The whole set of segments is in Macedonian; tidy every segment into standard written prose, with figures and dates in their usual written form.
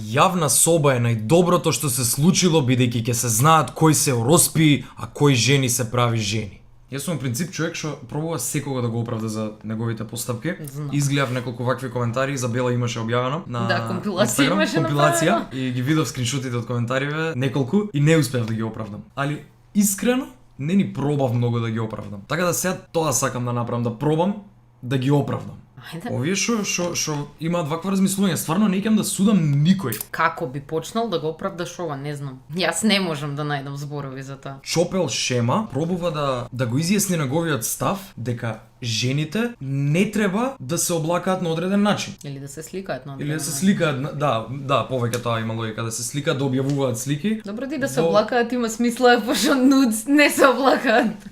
Јавна соба е најдоброто што се случило бидејќи ќе се знаат кој се ороспи, а кој жени се прави жени. Јас сум принцип човек што пробува секого да го оправда за неговите постапки. Изгледав неколку вакви коментари, Изабела имаше објавено на компилација Instagram, имаше компилација и ги видов скриншотите од коментариве, неколку и не успеав да ги оправдам. Али искрено не ни пробав многу да ги оправдам. Така да сега тоа сакам да направам, да пробам да ги оправдам. Ајде. Овие што имаат ваква размислување, стварно не икам да судам никој. Како би почнал да го оправдаш ова, не знам. Јас не можам да најдам зборови за тоа. Чопел Шема пробува да го изјасни неговиот став дека жените не треба да се облакаат на одреден начин. Или да се сликаат на Или да се сликаат, да, повеќе тоа има логика, да се сликаат, да објавуваат слики. Добро, ти да се облакаат има смисла, пошто нудс не се облакаат.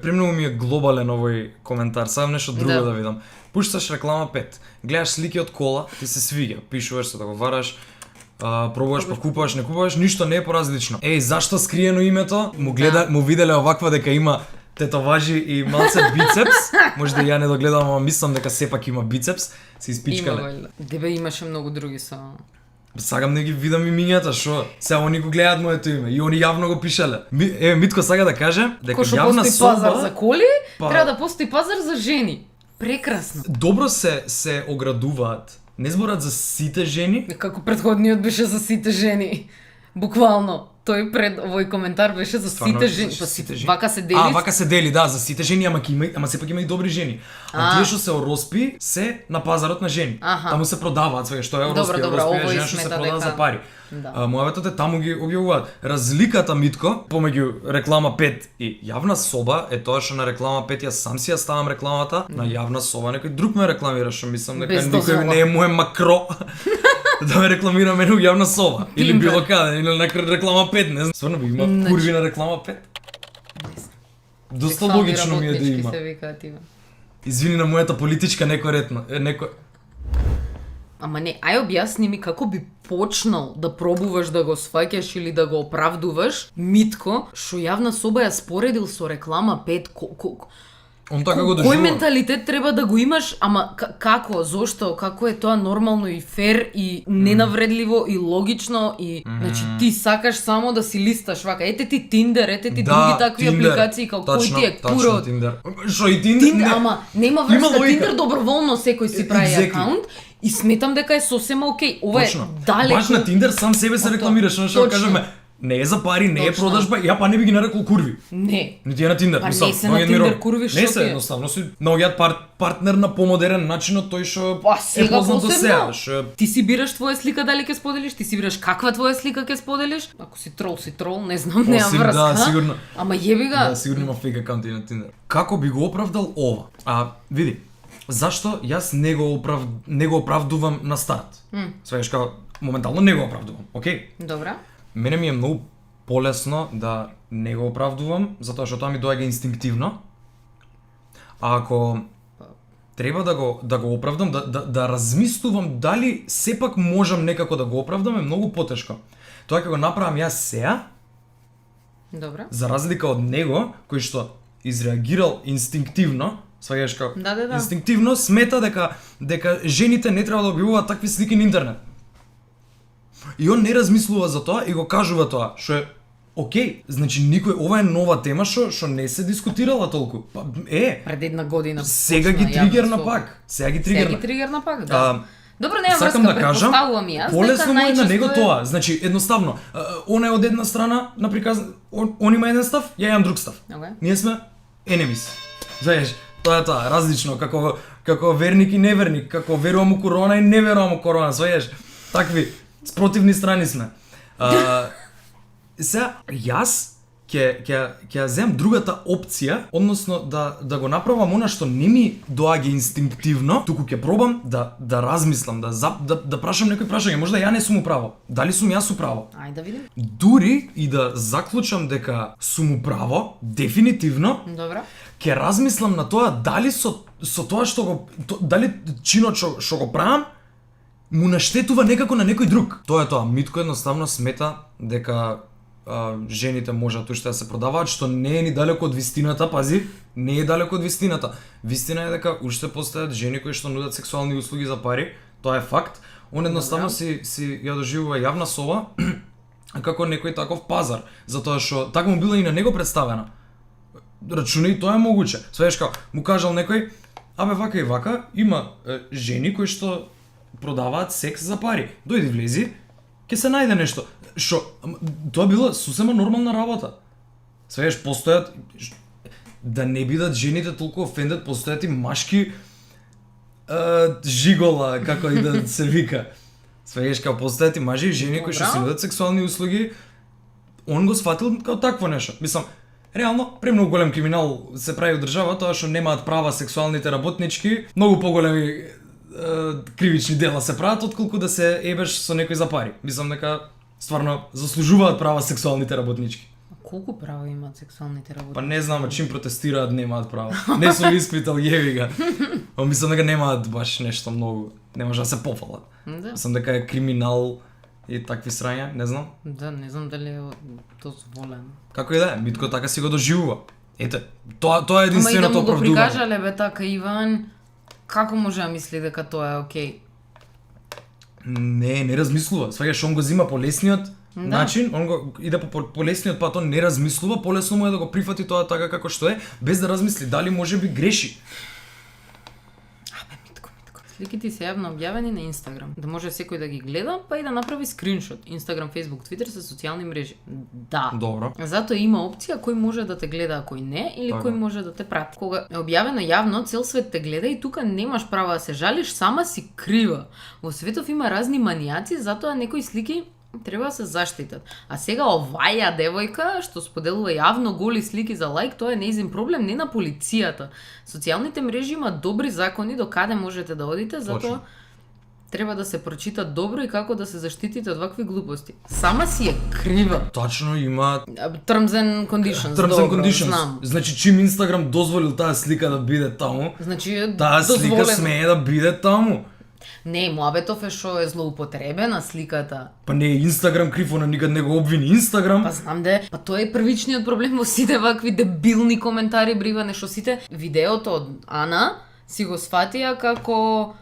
Премногу ми е глобален овој коментар, сам нешто друго да видам. Пушташ реклама 5, гледаш слики од кола, ти се свиѓа, пишуваш се, договараш, пробуваш, па купуваш, не купуваш, ништо не е поразлично. Зашто скриено името? Му виделе оваква дека има тетоважи и малце бицепс. Може да ја не догледам, ама мислам дека сепак има бицепс, се испичкале. Дебе имаше многу други со. Сакам да ги видам имињата, што сега они го гледаат моето име и они јавно го пишале. Митко сака да каже дека јавна соба пазар за коли, треба да постои пазар за жени. Прекрасно. Добро се оградуваат. Не зборат за сите жени. Како претходниот беше за сите жени. Буквално. Тој пред овој коментар беше за сите жени. Па сите жени. Вака се дели. Вака се дели, да, за сите жени, ама сепак има и добри жени. А тие што се ороспи се на пазарот на жени. Таму се продаваат свеќе што е ороспи, е жена што се продава за пари. Мојаветот е таму ги објавуваат. Разликата, Митко, помеѓу реклама 5 и јавна соба е тоа што на реклама 5 јас сам си ја ставам рекламата, на јавна соба некој друг ме рекламира, што мислам дека никој не е мој макро. Да ме рекламира мене у јавна соба или било каде, или на реклама 5, не знам. Стварно би има курви на реклама 5. Доста логично ми е да има. Извини на мојата политичка некоректно. Ама не, ај објасни ми како би почнал да пробуваш да го сваќаш или да го оправдуваш Митко, што јавна соба ја споредил со реклама 5. Он така го доживува. Кој менталитет треба да го имаш, ама како, зошто, како е тоа нормално и фер и ненавредливо и логично и значи ти сакаш само да си листаш вака. Ете ти Tinder, ете ти други такви апликации како кој ти е курот. Што и Tinder? Ама нема врска, Tinder доброволно секој си прави акаунт. И сметам дека е сосема окей. Ова е далеко. Баш на Tinder сам себе се рекламираш, што кажеме. Не е за пари, не е продажба, ја па не би ги нарекол курви. Не. Нити е на Tinder. Па не се на Tinder курви, што не се, едноставно си наоѓаат партнер на помодерен начин од тој што е познат до сега. Ти си бираш твоја слика дали ќе споделиш, ти си бираш каква твоја слика ќе споделиш. Ако си трол, не знам, нема врска. Да, сигурно. Ама јеби га. Да, сигурно има фейк акаунти на Tinder. Како би го оправдал ова? Види, зашто јас не го оправдувам на старт? Свееш како моментално не го оправдувам, окей? Добра. Мене ми е многу полесно да не го оправдувам, затоа што тоа ми доаѓа инстинктивно. А ако треба да го оправдам, да размислувам дали сепак можам некако да го оправдам, е многу потешко. Тоа ќе го направам јас сеја. Добра. За разлика од него, кој што изреагирал инстинктивно, сваѓаш како инстинктивно смета дека жените не треба да објавуваат такви слики на интернет. И он не размислува за тоа и го кажува тоа, што е окей. Значи ова е нова тема што не се дискутирала толку. Пред една година. Сега ги тригерна пак. Да. Добро, нема врска, претпоставувам и јас. Полесно му е на него тоа. Значи, едноставно, он е од една страна на приказ, он има еден став, ја имам друг став. Ние сме enemies. Знаеш, тоа е тоа, различно, како верник и неверник, како верувам у корона и не верувам у корона, знаеш, такви спротивни страни сме. Сега, јас ќе земам другата опција, односно да го направам она што не ми доаѓа инстинктивно, туку ќе пробам да размислам, да прашам некој прашање, можда ја не сум управо. Дали сум јас управо? Ајде да видим. Дури и да заклучам дека сум управо, дефинитивно. Добра. Ќе размислам на тоа дали со тоа што го дали чинот што го правам му наштетува некако на некој друг. Тоа е тоа. Митко едноставно смета дека жените можат уште да се продаваат, што не е ни далеко од вистината, пази, не е далеко од вистината. Вистина е дека уште постојат жени кои што нудат сексуални услуги за пари, тоа е факт. Он едноставно си ја доживува јавна соба како некој таков пазар, затоа што така му била и на него представена. Рачунај, тоа е могуче. Свееш како му кажал некој, абе вака и вака, има жени кои што продаваат секс за пари. Дојди влези, ќе се најде нешто. Што тоа била сосема нормална работа. Свееш постојат да не бидат жените толку офендет, постојат и машки жигола, како и да се вика. Свееш како постојат и мажи и жени кои што си нудат сексуални услуги. Он го сфатил како такво нешто. Мислам, реално, премногу голем криминал се прави од држава, тоа што немаат права сексуалните работнички, многу поголеми кривични дела се прават, отколку да се ебеш со некој за пари. Мислам дека стварно заслужуваат права сексуалните работнички. Колку права имаат сексуалните работници? Па не знам, чим протестираат немаат права. Не сум испитал, јеви га. Мислам дека немаат баш нешто многу. Не може да се пофалат. Да. Мислам дека е криминал и такви срања, не знам. Да, не знам дали е дозволено. Како и да е, Митко така си го доживува. Ете, тоа е единственото оправдување. Ама и да му го прикажале бе така Иван, како може да мисли дека тоа е окей? Не размислува. Сваѓаш, он го зима по лесниот начин, он го иде по лесниот пат, он не размислува, полесно му е да го прифати тоа така како што е, без да размисли дали може би греши. Митко. Сликите се јавно објавени на Инстаграм, да може секој да ги гледа, па и да направи скриншот. Инстаграм, Фейсбук, Твитер се социјални мрежи. Да. Добро. Затоа има опција кој може да те гледа, а кој не, или кој може да те прати. Кога е објавено јавно, цел свет те гледа и тука немаш право да се жалиш, сама си крива. Во светов има разни манијаци, затоа некои слики треба да се заштитат. А сега оваја девојка што споделува јавно голи слики за лајк, тоа е нејзин проблем, не на полицијата. Социјалните мрежи имаат добри закони до каде можете да одите, затоа треба да се прочита добро и како да се заштитите од вакви глупости. Сама си е крива. Точно има Terms and conditions. Terms and добро, conditions. знам. Значи чим Инстаграм дозволил таа слика да биде таму, Значи таа слика дозволено. смее да биде таму. Не, муабетов е шо е злоупотребена сликата. Па не, Инстаграм крив, она никад не го обвини Инстаграм. Па знам де, па тоа е првичниот проблем во сите вакви дебилни коментари бриване, што сите видеото од Ана си го сфатија како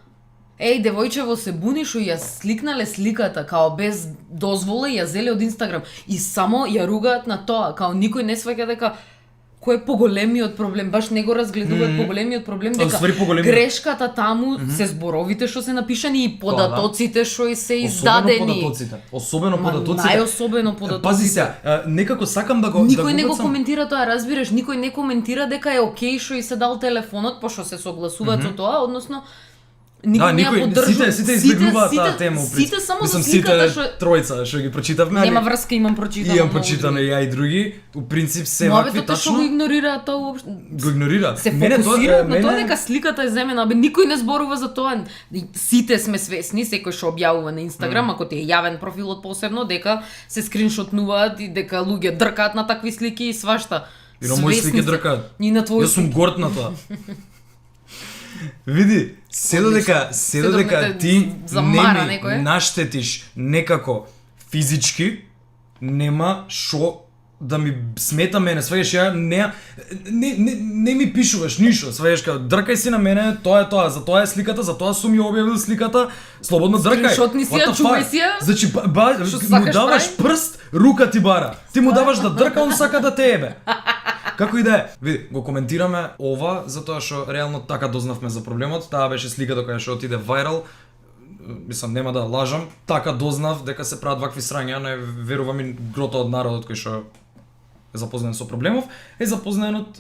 еј, девојчево се буни што ја сликнале сликата, као без дозвола ја зеле од Инстаграм и само ја ругаат на тоа, као никој не сваќа дека кој е поголемиот проблем, баш не го разгледуваат поголемиот проблем, дека грешката таму се зборовите што се напишани и податоците што се издадени. Особено податоците. Најособено податоците. Пази се, некако сакам да го Никој не го коментира тоа, разбираш, никој не коментира дека е окей што и се дал телефонот, пошто се согласуваат со тоа, односно никој не ја поддржува. Сите избегнуваат таа тема. Сите само за сликата што тројца што ги прочитавме. Нема врска, имам прочитано. Имам прочитано и ја и други. У принцип се вакви тачно. Што го игнорираат тоа уопште? Го игнорираат. Се фокусираат на тоа дека сликата е земена, абе никој не зборува за тоа. Сите сме свесни, секој што објавува на Инстаграм, ако ти е јавен профилот посебно, дека се скриншотнуваат и дека луѓе дркаат на такви слики и свашта. И на мои слики дркаат. И на твои. Јас сум горд на тоа. Види, се додека ти не ми наштетиш некако физички, нема шо да ми смета мене, сваѓаш, ја не ми пишуваш ништо, сваѓаш, као дркај си на мене, тоа е тоа, за тоа е сликата, за тоа сум ја објавил сликата, слободно дркај. Скриншотни си ја, чувај си ја. Значи, му даваш прст, рука ти бара. Ти му даваш да дрка, он сака да те ебе. Како и да е, види, го коментираме ова, затоа што реално така дознавме за проблемот, таа беше сликата која што отиде вајрал, мислам, нема да лажам, така дознав дека се прават вакви срања, не верувам и грото од народот кој што е запознаен со проблемов, е запознаен од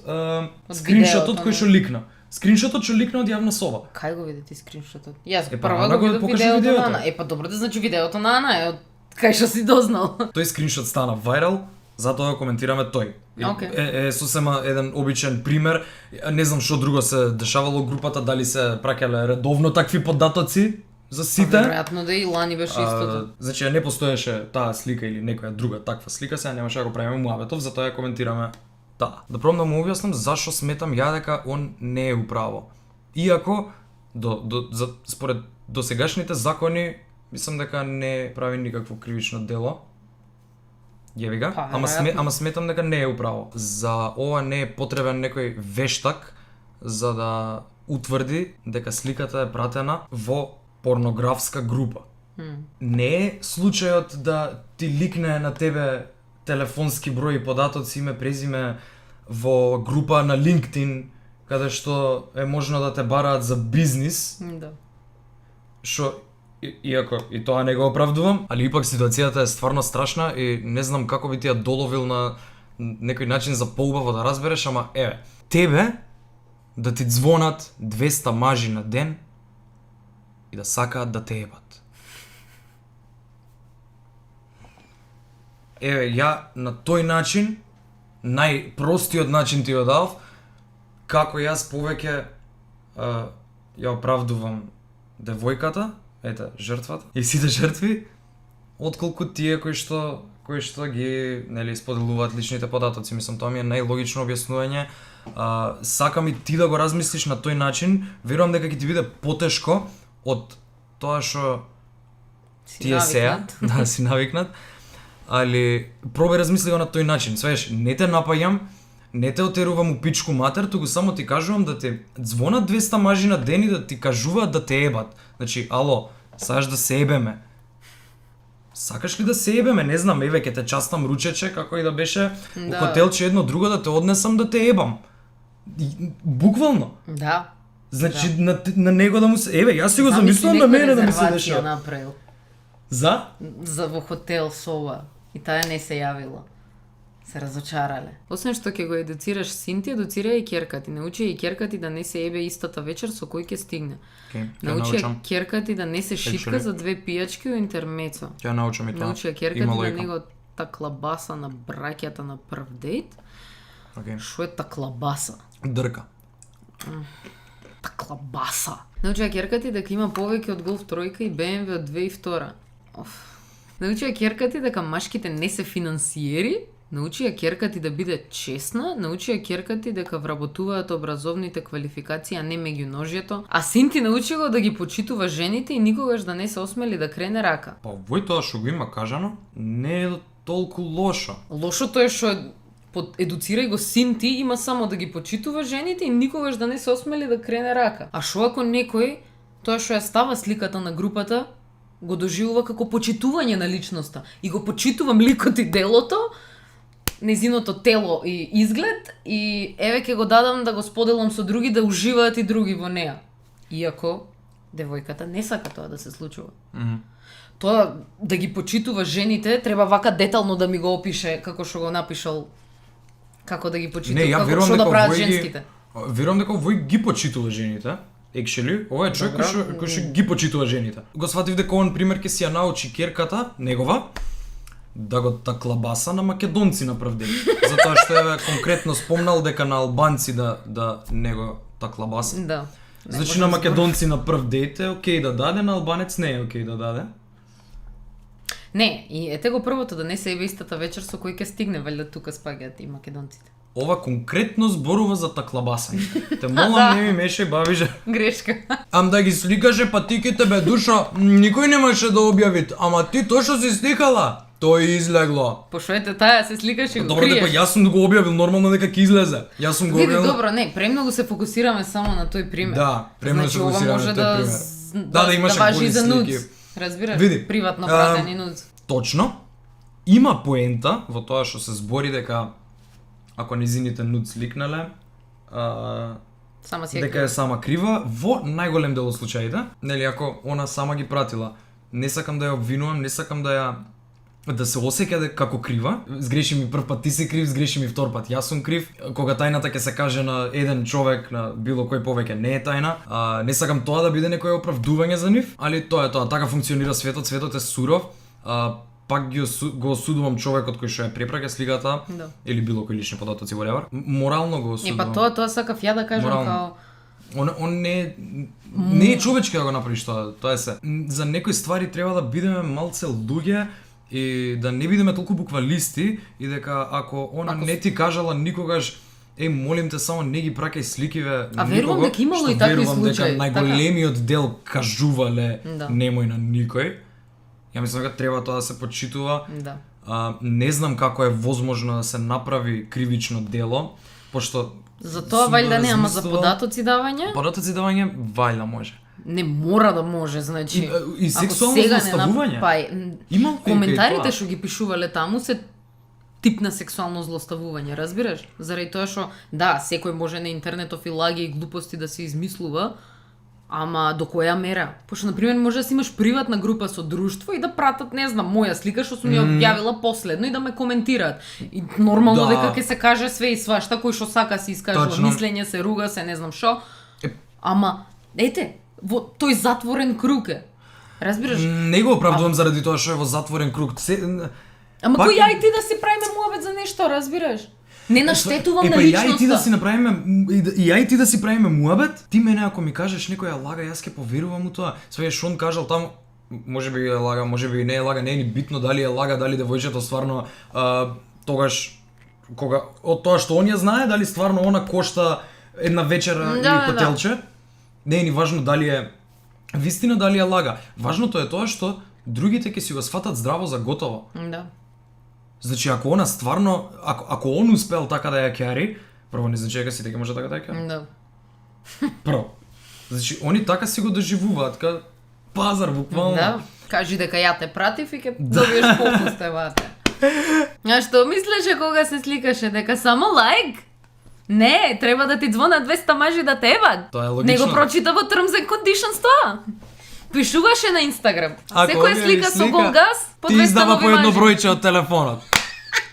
скриншотот кој што ликна. Скриншотот што ликна од јавна соба. Кај го видите скриншотот? Јас прво го видов видеото на Ана. Па добро, да значи видеото на Ана е од кај што си дознал. Тој скриншот стана вајрал, затоа коментираме тој. Е сосема еден обичен пример. Не знам што друго се дешавало групата, дали се праќале редовно такви податоци за сите. Веројатно да и Лани беше истото. Значи не постоеше таа слика или некоја друга таква слика, сега немаше да го правиме муабетов, затоа ја коментираме таа. Да пробам да му објаснам зашто сметам ја дека он не е управо. Иако според досегашните закони мислам дека не прави никакво кривично дело. Јеви га, ама сметам дека не е управо. За ова не е потребен некој вештак за да утврди дека сликата е пратена во порнографска група. Не е случајот да ти ликне на тебе телефонски број и податоци, име, презиме во група на LinkedIn, каде што е можно да те бараат за бизнис. Да. Што иако и тоа не го оправдувам, али ипак ситуацијата е стварно страшна и не знам како би ти ја доловил на некој начин за поубаво да разбереш, ама еве, тебе да ти звонат 200 мажи на ден и да сакаат да те ебат. Еве, ја на тој начин, најпростиот начин ти го дав, како јас повеќе ја оправдувам девојката, ете, жртвата, и сите жртви, отколку тие кои што ги, нели, споделуваат личните податоци. Мислам, тоа ми е најлогично објаснување. Сакам и ти да го размислиш на тој начин, верувам дека ќе ти биде потешко од тоа што тие сеа, да, си навикнат. Али пробај размисли го на тој начин. Свеш, не те напаѓам, не те отерувам у пичку матер, туку само ти кажувам да те звонат 200 мажи на ден и да ти кажуваат да те ебат. Значи, ало, сакаш да се ебеме? Сакаш ли да се ебеме? Не знам, еве, ќе те частам ручече, како и да беше, у хотелче едно друго да те однесам да те ебам. Буквално. Да. Значи, на него да му се... Еве, јас си го замислувам на мене да ми се дешава. Направил. За? За во хотел соба. И таа не се јавила. Се разочарале. Освен што ќе го едуцираш син ти, едуцирај и ќерка ти. Научи и ќерка ти да не се ебе истата вечер со кој ќе стигне. Научи ќерка ти да не се шипка за две пијачки у интермецо. Ќе научам и тоа. Научи ќерка ти да не го таклабаса на браќата на прв дејт. Шо е таклабаса? Дрка. Таклабаса. Научи ќерка ти дека има повеќе од Golf тројка и BMW од 2002. Научи ќерка ти дека машките не се финансиери. Научи ја ќерка ти да биде честна, научи ја ќерка ти дека вработуваат образовните квалификации, а не меѓуножјето, а син ти научи го да ги почитува жените и никогаш да не се осмели да крене рака. Па вој тоа што го има кажано, не е толку лошо. Лошото е што едуцирај го син ти, има само да ги почитува жените и никогаш да не се осмели да крене рака. А шо ако некој, тоа што ја става сликата на групата, го доживува како почитување на личноста и го почитувам ликот и делото, незиното тело и изглед и еве ќе го дадам да го споделам со други, да уживаат и други во неа. Иако девојката не сака тоа да се случува. Тоа да ги почитува жените, треба вака детално да ми го опише како што го напишал, како да ги почитува, како што да прават женските. Верувам дека овој ги почитува жените. Екшели, ова е човек кој што ги почитува жените. Го сватив дека он пример ќе си ја научи ќерката негова да го таклабаса на македонци на прв ден. Затоа што еве конкретно спомнал дека на албанци да не го таклабаса. Да. Значи на македонци на прв дејт е окей да даде, на албанец не е окей да даде. Не, и ете го првото да не се ебе истата вечер со кој ќе стигне, валјда тука спаѓаат и македонците. Ова конкретно зборува за таклабасање. Те молам не ми мешај бабиже. Грешка. Ам да ги сликаше патиките бе душа, никој немаше да објави, ама ти тоа што си сликала, тоа излегло. Пошто ете таа се сликаш и го добро, криеш. Добро, дека јас сум го објавил, нормално дека ќе излезе. Јас сум го објавил. Добро, не, премногу се фокусираме само на тој пример. Да, премногу се фокусираме на тој пример. Да имаше важи за слики. нудс. Разбираш? Види, приватно пратени нудс. Точно. Има поента во тоа што се збори дека ако низините нудс ликнале, дека е сама крива, во најголем дел од случаите, нели ако она сама ги пратила. Не сакам да ја обвинувам, не сакам да се осеќа како крива. Сгреши ми прв пат, ти си крив, сгреши ми втор пат, јас сум крив. Кога тајната ќе се каже на еден човек, на било кој повеќе не е тајна, не сакам тоа да биде некое оправдување за нив, али тоа е тоа, така функционира светот, светот е суров. Пак го осудувам човекот кој што ја препраќа сликата, или било кој лични податоци, whatever. Морално го осудувам. Па тоа сакав ја да кажам као Он не е човечки да го направиш тоа, тоа е се. За некои ствари треба да бидеме малце луѓе и да не бидеме толку буквалисти и дека ако она не ти кажала никогаш молим те само не ги праќај сликиве. А верувам дека имало и такви случаи. Најголемиот дел кажувале немој на никој. Ја мислам дека треба тоа да се почитува. Да. Не знам како е возможно да се направи кривично дело, пошто за тоа вајда не, ама за податоци давање? Податоци давање вајда може. Не мора да може, значи. И сексуално злоставување. Има коментарите што ги пишувале таму се тип на сексуално злоставување, разбираш? Заради тоа што да, секој може на интернетов и лаги и глупости да се измислува, ама до која мера? Пошто на пример може да си имаш приватна група со друштво и да пратат, не знам, моја слика што сум ја објавила последно и да ме коментираат. И нормално дека ќе се каже све и свашта, кој што сака си искажува мислење, се руга, се не знам што. Ама ете, во тој затворен круг е. Разбираш? Не го оправдувам заради тоа што е во затворен круг. Ама кој ја и ти да си правиме муабет за нешто, разбираш? Не наштетувам на личноста. Ја и ти да си направиме ја и ти да си правиме муабет, ти мене ако ми кажеш некоја лага, јас ќе поверувам у тоа. Све Шон кажал таму, можеби е лага, можеби не е лага, не е ни битно дали е лага, дали девојчето стварно тогаш кога од тоа што он ја знае, дали стварно она кошта една вечера или хотелче. Не е ни важно дали е вистина, дали е лага. Важното е тоа што другите ќе си го сфатат здраво за готово. Да. Значи ако она стварно, ако он успел така да ја кјари, прво не значи дека сите ќе може така да ја кјари. Да. Прво. Значи они така си го доживуваат, ка пазар буквално. Да. Кажи дека ја те пратив и ќе добиеш попуст евате. А што мислеше кога се сликаше дека само лайк? Не, треба да ти звонат 200 мажи да те ебат. Тоа е логично. Не го прочита во Terms and Conditions тоа. Пишуваше на Инстаграм. Секоја слика со голгас по 200 ти издава по едно мажи. бројче од телефонот.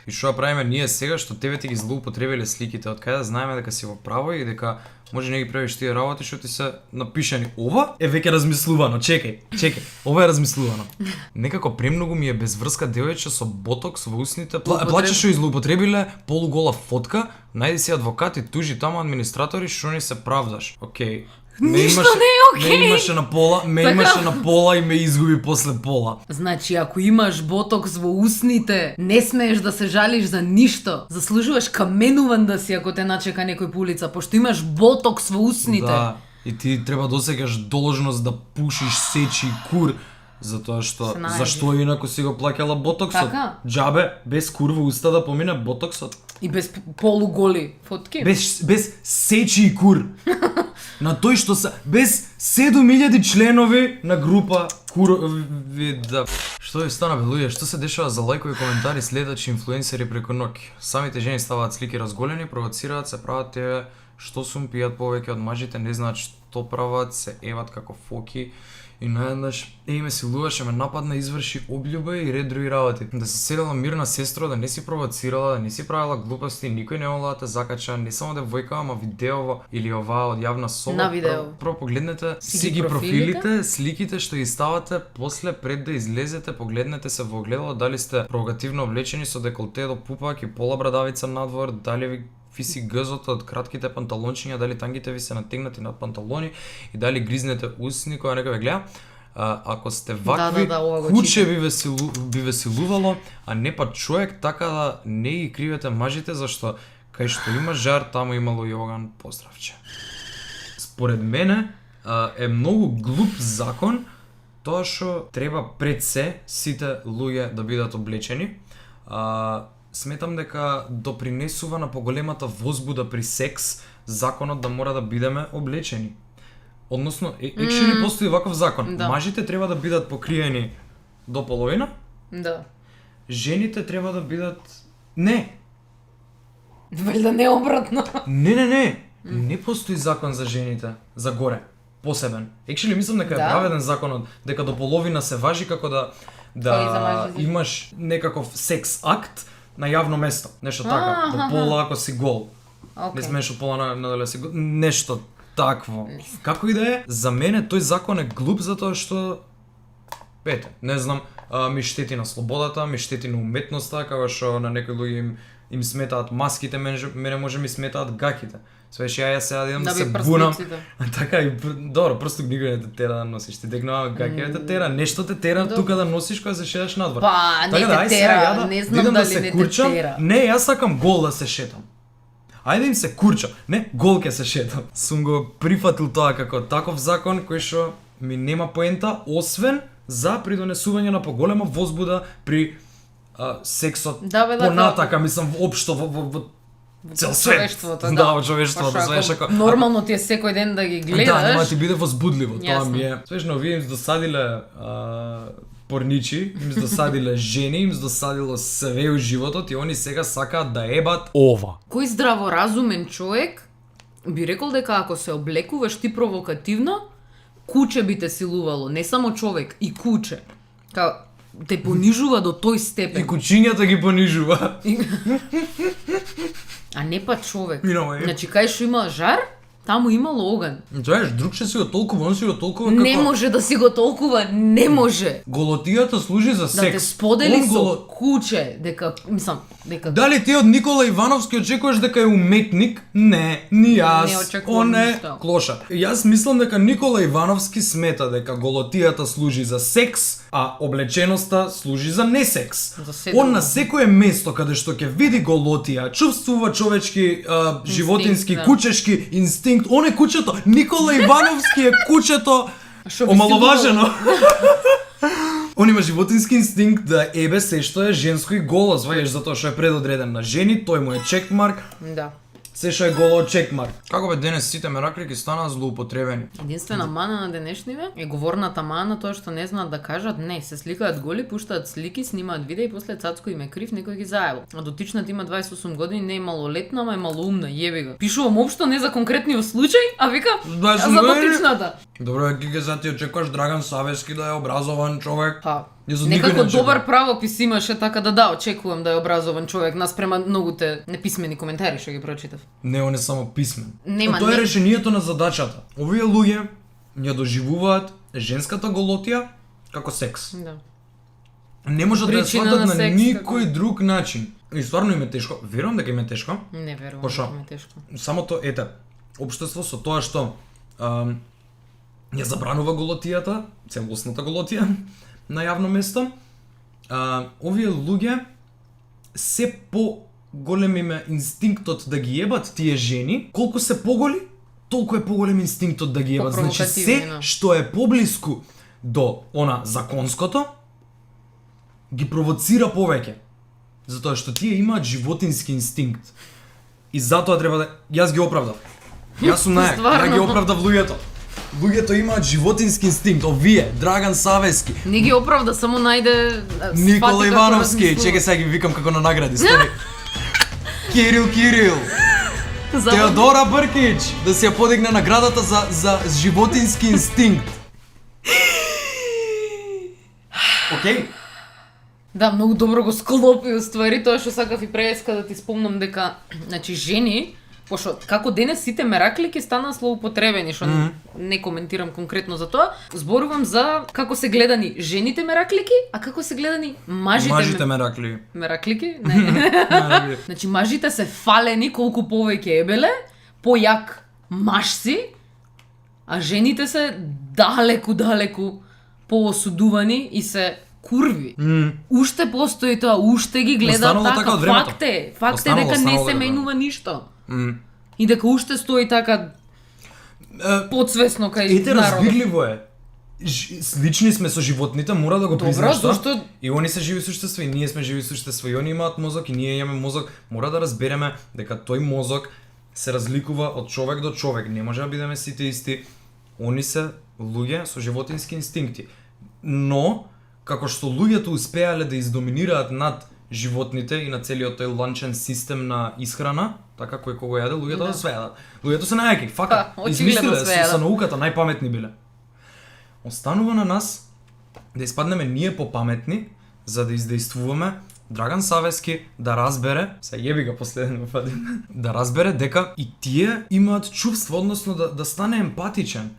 И што правиме ние сега што тебе ти ги злоупотребиле сликите, од каде да знаеме дека си во право и дека може не ги правиш тие работи што ти се напишани. Ова е веќе размислувано. Чекај. Ова е размислувано. Некако премногу ми е без врска девојче со ботокс во усните. Плаче што излоупотребиле полугола фотка, најди си адвокат и тужи таму администратори што не се правдаш. Океј. Ништо не е окей. Ме имаше на пола и ме изгуби после пола. Значи, ако имаш ботокс во усните, не смееш да се жалиш за ништо. Заслужуваш каменуван да си ако те начека некој по улица, пошто имаш ботокс во усните. Да, и ти треба да осеќаш должност да пушиш, сечи, кур, затоа што зашто инаку си го плаќала ботоксот? Така? Джабе, без кур во уста да помине ботоксот. И без полуголи фотки. Без сечи и кур. На тој што се без 7000 членови на група курови да. Што ви стана бе луѓе? Што се дешава за лајкови коментари, следачи, инфлуенсери преку ноќ? Самите жени ставаат слики разголени, провоцираат, се прават тие што сум, пијат повеќе од мажите, не знаат што прават, се еват како фоки. И наеднаш ме силуваше, ме нападна, изврши обљуба и ред други работи. Да си седела мирна сестро, да не си провоцирала, да не си правила глупости, никој не мола да те закача, не само девојка, ама видеово или оваа од јавна соба. На видео. Прво погледнете си ги профилите, сликите што ги ставате, после пред да излезете, погледнете се во огледало дали сте провокативно облечени со деколте до пупак и пола брадавица надвор, дали ви виси гъзото од кратките панталончиња, дали тангите ви се натегнати над панталони и дали гризнете усни кога некој ве гледа. Ако сте вакви, куче би ве силувало, а не па човек, така да не ги кривете мажите, зашто кај што има жар, таму имало и оган, поздравче. Според мене е многу глуп закон тоа што треба пред се сите луѓе да бидат облечени. Сметам дека допринесува на поголемата возбуда при секс законот да мора да бидеме облечени. Односно, екшели постои ваков закон. Да. Мажите треба да бидат покриени до половина. Да. Жените треба да бидат... Не! Валјда не обратно. Не. Не постои закон за жените, за горе, посебен. Екшели мислам дека е праведен законот, дека до половина се важи како да имаш некаков секс акт на јавно место. Нешто така, до пола ако си гол. Не смееш од пола надале си гол. Нешто такво. Како и да е, за мене тој закон е глуп затоа што не знам, ми штети на слободата, ми штети на уметноста, како што на некои луѓе им сметаат маските, мене може ми сметаат гаките. Свеш ја сега да идам да се бунам. Така и добро, просто никој не те тера да носиш. Ти текнува гаќи те тера, нешто те тера тука да носиш кога се шеташ надвор. Па, не те тера, не знам дали не те тера. Не, јас сакам гол да се шетам. Ајде им се курча. Не, гол ке се шетам. Сум го прифатил тоа како таков закон кој што ми нема поента, освен за придонесување на поголема возбуда при сексот. Понатака, мислам, општо во цел свет. Човештвото, да, во човештвото, знаеш ако нормално ти е секој ден да ги гледаш. Да, нема ти биде возбудливо, тоа ми е. Свежно овие им досадиле порничи, им досадиле жени, им досадило све у животот и они сега сакаат да ебат ова. Кој здраворазумен човек би рекол дека ако се облекуваш ти провокативно, куче би те силувало, не само човек, и куче. Те понижува до тој степен. И кучињата ги понижува. А не па човек. Значи, кај што има жар, таму имало оган. Тоа е, друг ще си го толкува, он си го толкува како... Не може да си го толкува, не може. Голотијата служи за секс. Да те сподели со куче, дека, мислам, дека... Дали ти од Никола Ивановски очекуваш дека е уметник? Не, ни јас. Не очекувам ништо. Клоша. Јас мислам дека Никола Ивановски смета дека голотијата служи за секс, а облеченоста служи за не секс. Он на секое место каде што ќе види голотија, чувствува човечки, животински, кучешки инстинкт. Он е кучето. Никола Ивановски е кучето. Омаловажено. Он има животински инстинкт да ебе се што е женско и голо, зваѓаш, затоа што е предодреден на жени, тој му е чекмарк. Да. Се што е голо чекмарк. Како бе денес сите мераклики станаа злоупотребени? Единствена мана на денешниве е говорната мана, тоа што не знаат да кажат не, се сликаат голи, пуштаат слики, снимаат видеа и после цацко им е крив, некој ги заебал. А дотичната има 28 години, не е малолетна, ама е малоумна, јеби го. Пишувам општо не за конкретниот случај, а вика за дотичната. Добро, ќе за ти очекуваш Драган Савески да е образован човек. Некако добар правопис имаше, така да, очекувам да е образован човек наспрема многуте неписмени коментари што ги прочитав. Не, он е само писмен. Тоа е решението на задачата. Овие луѓе ја доживуваат женската голотија како секс. Да. Не може да ја сватат на никој друг начин. И стварно им е тешко. Верувам дека им е тешко. Не верувам дека им е тешко. Самото општество со тоа што ја забранува голотијата, целосната голотија на јавно место. Овие луѓе се голем им е инстинктот да ги ебат тие жени, колку се поголи, толку е поголем инстинктот да ги ебат. Значи се што е поблиску до она законското ги провоцира повеќе. Затоа што тие имаат животински инстинкт. И затоа треба да јас ги оправдав. Јас сум најак, ја ги оправдав луѓето. Луѓето имаат животински инстинкт, овие, Драган Савески. Не ги оправда, само најде Никола Ивановски, чекај сега ги викам како на награди, стори. Кирил. Теодора Бркич, да си ја подигне наградата за животински инстинкт. Океј? Да, многу добро го склопи уствари, тоа што сакав и преска да ти спомнам дека, значи жени, пошто како денес сите мераклики стана злоупотребени, што не коментирам конкретно за тоа, зборувам за како се гледани жените мераклики, а како се гледани мажите мераклики. Мераклики? Не. Значи мажите се фалени колку повеќе ебеле, појак маж си, а жените се далеку поосудувани и се курви. Уште постои тоа, уште ги гледаат така, факт е дека не се менува ништо. И дека уште стои така подсвесно кај народот. Разбирливо е. Слични сме со животните, мора да го признаеш тоа. Зашто? И они се живи суштества, и ние сме живи суштества, и они имаат мозок, и ние имаме мозок. Мора да разбереме дека тој мозок се разликува од човек до човек. Не може да бидеме сите исти. Они се луѓе со животински инстинкти. Но како што луѓето успеале да издоминираат над животните и на целиот тој ланчен систем на исхрана, така кој кого јаде, луѓето да свејадат. Луѓето се најаки, фака. Измислиле со науката најпаметни биле. Останува на нас да испаднеме ние попаметни за да издействуваме Драган Савески да разбере, се јеби го последен пат, да разбере дека и тие имаат чувство, односно да стане емпатичен,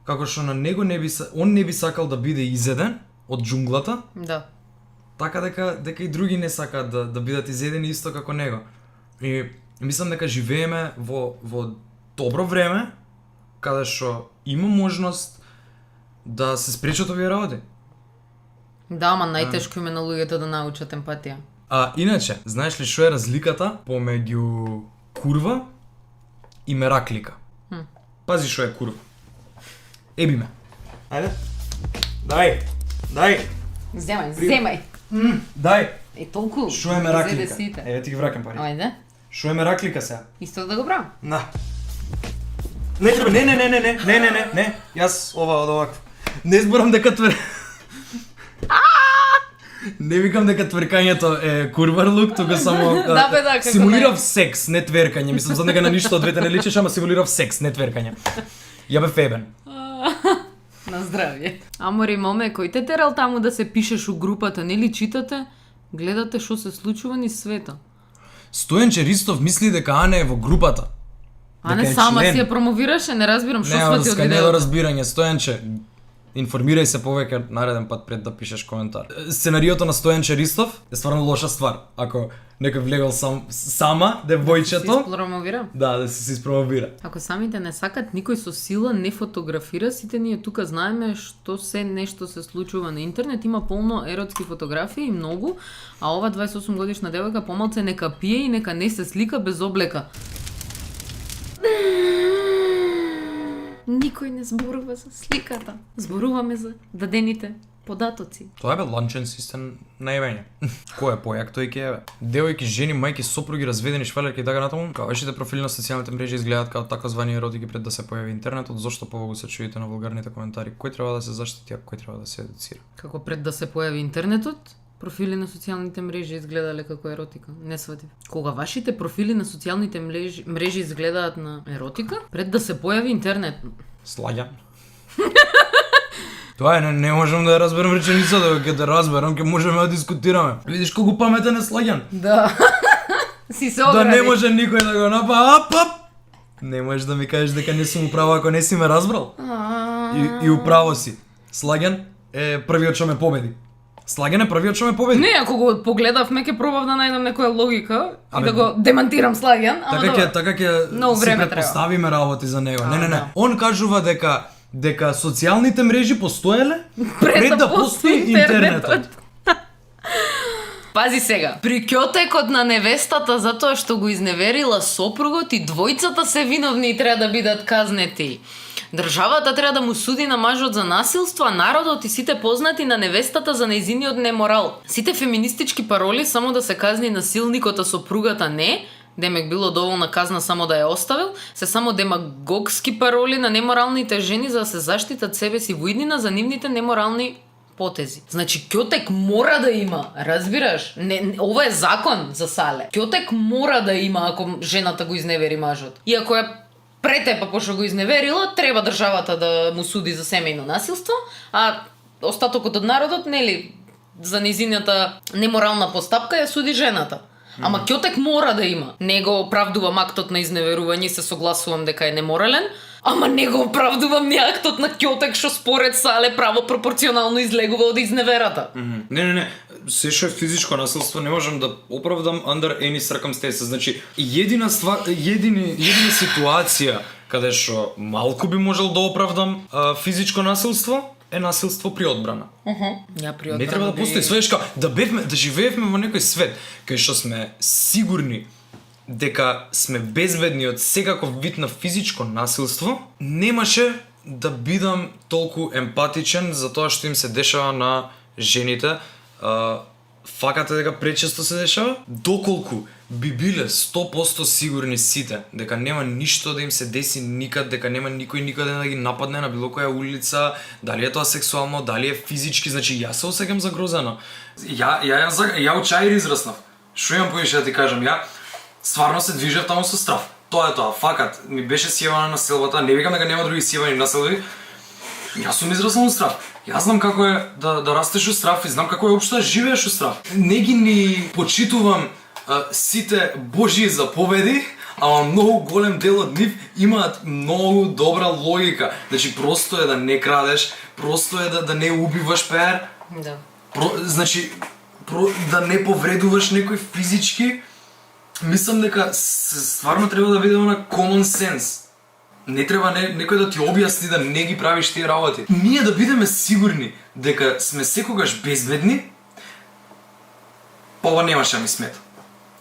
како што на него он не би сакал да биде изеден од џунглата. Да. Така дека и други не сакаат да бидат изедени исто како него. И мислам дека живееме во добро време, каде што има можност да се спречат овие работи. Да, ама најтешко им е на луѓето да научат емпатија. Иначе, знаеш ли што е разликата помеѓу курва и мераклика? Пази што е курва. Еби ме. Ајде. Дај. Земај. Дај. Е толку. Што е мераклика? Еве ти ги вракам пари. Ајде. Шо е мераклика сега? Исто да го правам. На. Не треба, не. Јас ова од овакво. Не зборам дека Не викам дека твркањето е курварлук, тука само симулирав секс, не твркање. Мислам за дека на ништо од двете не личиш, ама симулирав секс, не твркање. Ја бе фебен. На здравје. Амори моме, кој те терал таму да се пишеш у групата, нели читате? Гледате што се случува низ света. Стојанче Ристов мисли дека Ане е во групата. Ане сама си ја промовираше, не разбирам што свати од видеото. Не, разбирање, Стојанче, информирај се повеќе нареден пат пред да пишеш коментар. Сценариото на Стојанче Ристов е стварно лоша ствар. Ако некој влегал сама, девојчето... Да се испромовира? Да, да се испромовира. Ако самите не сакат, никој со сила не фотографира, сите ние тука знаеме што се нешто се случува на интернет, има полно еротски фотографии, многу, а ова 28 годишна девојка помалце нека пие и нека не се слика без облека. Никој не зборува за сликата. Зборуваме за дадените податоци. Тоа е бе ланчен систем на ебење. Кој е појак, тој ќе е. Девојки, жени, мајки, сопруги, разведени, швалерки и така натаму. Вашите профили на социјалните мрежи изгледаат како таkozvani еротики пред да се појави интернетот. Зошто поволу се чуите на вулгарните коментари? Кој треба да се заштити, а кој треба да се едуцира? Како пред да се појави интернетот? Профили на социјалните мрежи изгледале како еротика. Не сватив. Кога вашите профили на социјалните мрежи изгледаат на еротика, пред да се појави интернет. Слагам. Тоа е, не можам да ја разберам реченицата, ќе те разберам, ќе можеме да дискутираме. Видиш колку паметен е Слаган? Да. Си се огради. Да не може никој да го напа, Не можеш да ми кажеш дека не сум управо ако не си ме разбрал. И управо си. Слаган е првиот што ме победи. Слаган е првиот што ме победи. Не, ако го погледавме ќе пробав да најдам некоја логика и да го демантирам Слаган, ама така ќе си предпоставиме работи за него. Не. Он кажува дека социјалните мрежи постоеле пред да постои интернетот. Пази сега, при ќотекот на невестата затоа што го изневерила сопругот и двојцата се виновни и треба да бидат казнети. Државата треба да му суди на мажот за насилство, а народот и сите познати на невестата за нејзиниот неморал. Сите феминистички пароли само да се казни насилникот, а сопругата не, демек било доволна казна само да ја оставил, се само демагогски пароли на неморалните жени за да се заштитат себе си во иднина за нивните неморални потези. Значи, ќотек мора да има, разбираш? Не, ова е закон за сале. Ќотек мора да има ако жената го изневери мажот. И ако ја претепа пошто го изневерила, треба државата да му суди за семејно насилство, а остатокот од народот, нели, за низината неморална постапка ја суди жената. Ама ќотек мора да има. Не го оправдувам актот на изневерување, се согласувам дека е неморален, ама не го оправдувам ни актот на ќотек што според сале право пропорционално излегува од изневерата. Не. Се што е физичко насилство не можам да оправдам under any circumstances. Значи, едина ситуација каде што малку би можел да оправдам физичко насилство е насилство при одбрана. Не треба да постои свешка, да живеевме во некој свет кај што сме сигурни дека сме безбедни од секаков вид на физичко насилство, немаше да бидам толку емпатичен за тоа што им се дешава на жените. Факат е дека пречесто се дешава, доколку би биле 100% сигурни сите дека нема ништо да им се деси никад, дека нема никој никаде да ги нападне на било која улица, дали е тоа сексуално, дали е физички, значи јас се осеќам загрозено. Ја од Чаир израснав. Што имам повеќе да ти кажам, ја стварно се движев таму со страв. Тоа е тоа, факат, ми беше сјевана на селбата, не викам дека нема други сјевани на селби. Јас сум израснал од страв. Јас знам како е да растеш од страв и знам како е општо да живееш од страв. Не ги ни почитувам сите Божји заповеди, ама многу голем дел од нив имаат многу добра логика. Значи просто е да не крадеш, просто е да не убиваш пеер. Да. Значи да не повредуваш некој физички. Мислам дека стварно треба да видиме на common sense. Не треба некој да ти објасни да не ги правиш тие работи. Ние да бидеме сигурни дека сме секогаш безбедни, па ова немаше да ми смета.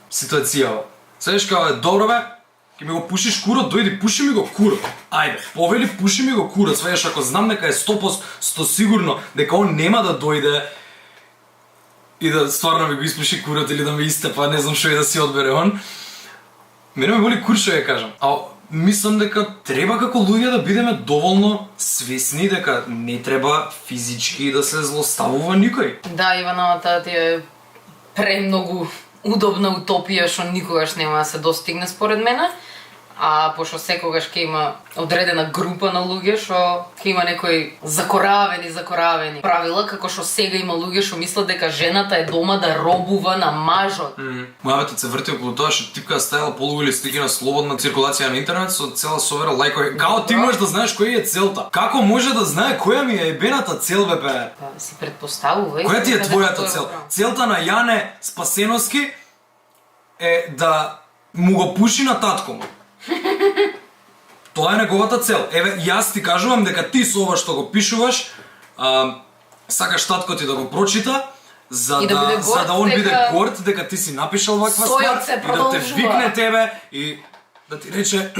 Ситуацијава. Следеш као добро бе, ќе ми го пушиш курот, дојди пуши ми го курот. Ајде, повели пуши ми го курот, сваѓаш ако знам дека е 100% сигурно дека он нема да дојде и да стварно ми го испуши курот или да ме истепа, не знам што и да си одбере он. Мене ме боли кур што ја кажам. А мислам дека треба како луѓе да бидеме доволно свесни дека не треба физички да се злоставува никој. Да, Иванова, таа ти е премногу удобна утопија што никогаш нема да се достигне според мене. А пошто секогаш ќе има одредена група на луѓе што ќе има некои закоравени правила, како што сега има луѓе што мислат дека жената е дома да робува на мажот. Мојавето се врти околу тоа што типка ставила полуголи слики на слободна циркулација на интернет со цела совера лајкови. Као ти можеш да знаеш која е целта? Како може да знае која ми е ебената цел, бе пе? Па си предпоставува. Која ти е твојата цел? Целта на Јане Спасеновски е да му го пуши на татко му. Тоа е неговата цел. Еве, јас ти кажувам дека ти со ова што го пишуваш, сакаш татко ти да го прочита, за да он биде горд дека ти си напишал ваква ствар и да те викне тебе и да ти рече